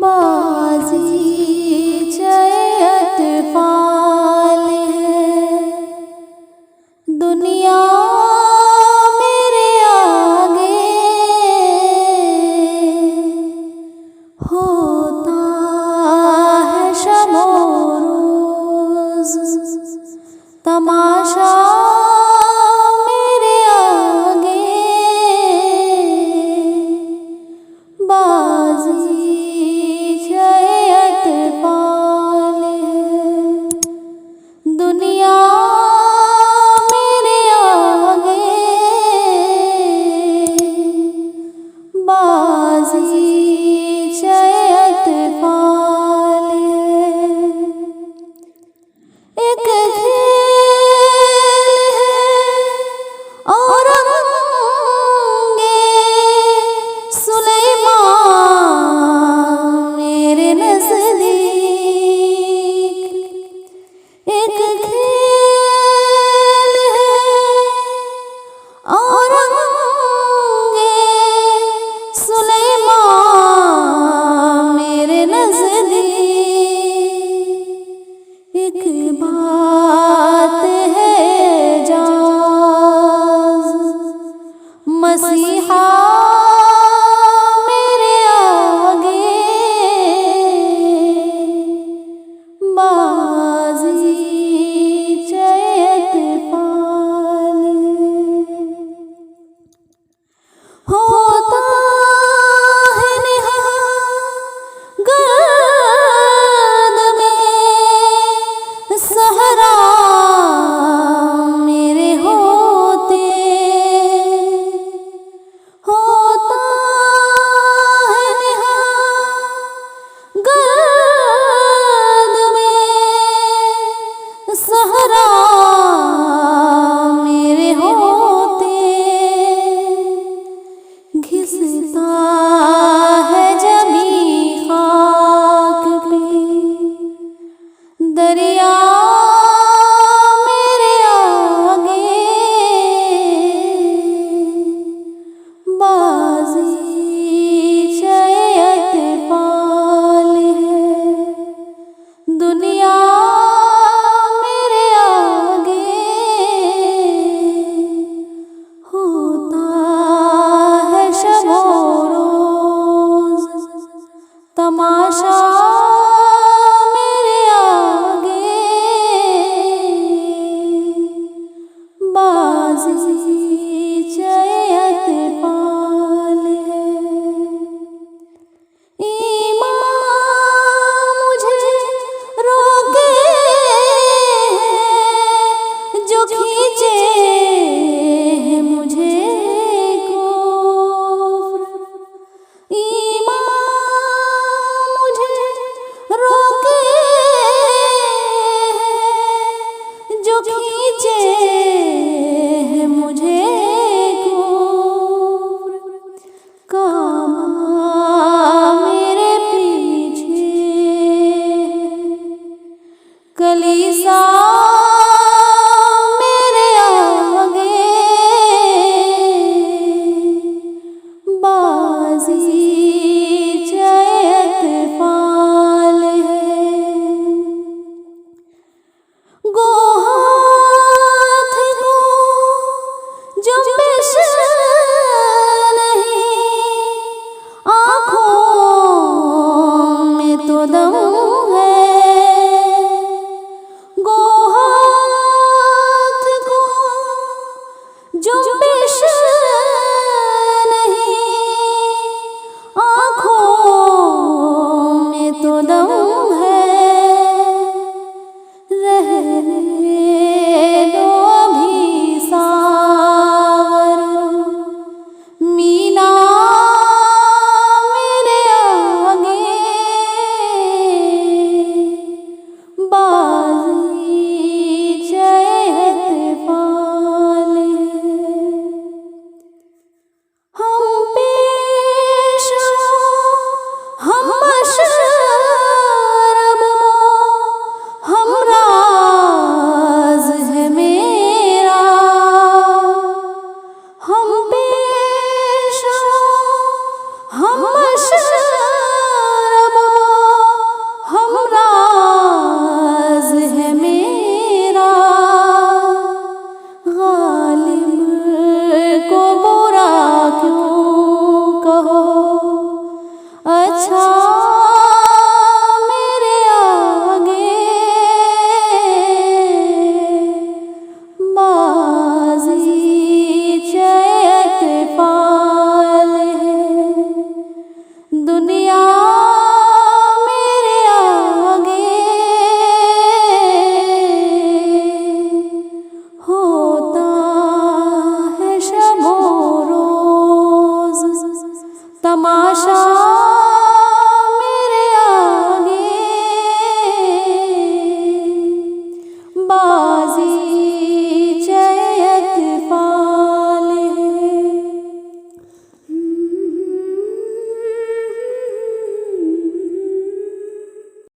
बाज़ीचे अतफ़ाल है दुनिया मेरे आगे, होता है शब और रोज़ तमाशा मेरे आगे। बाज़ीचे अतफ़ाल है दुनिया मेरे आगे, बाज़ीचे अतफ़ाल है। एक खेल है और रंगे सुलेमान मेरे नज़दीक। एक खेल है और रंगे सुलेमान मेरे नज़दीक। एक बात है जाज़ मसीहा मेरे आगे, बाज़ीचे अतफ़ाल है। होता है निहां गर्द में सहरा मेरे होते, होता है निहां गर्द में सहरा मेरे होते। घिसता है जमी खाक पे दरिया बात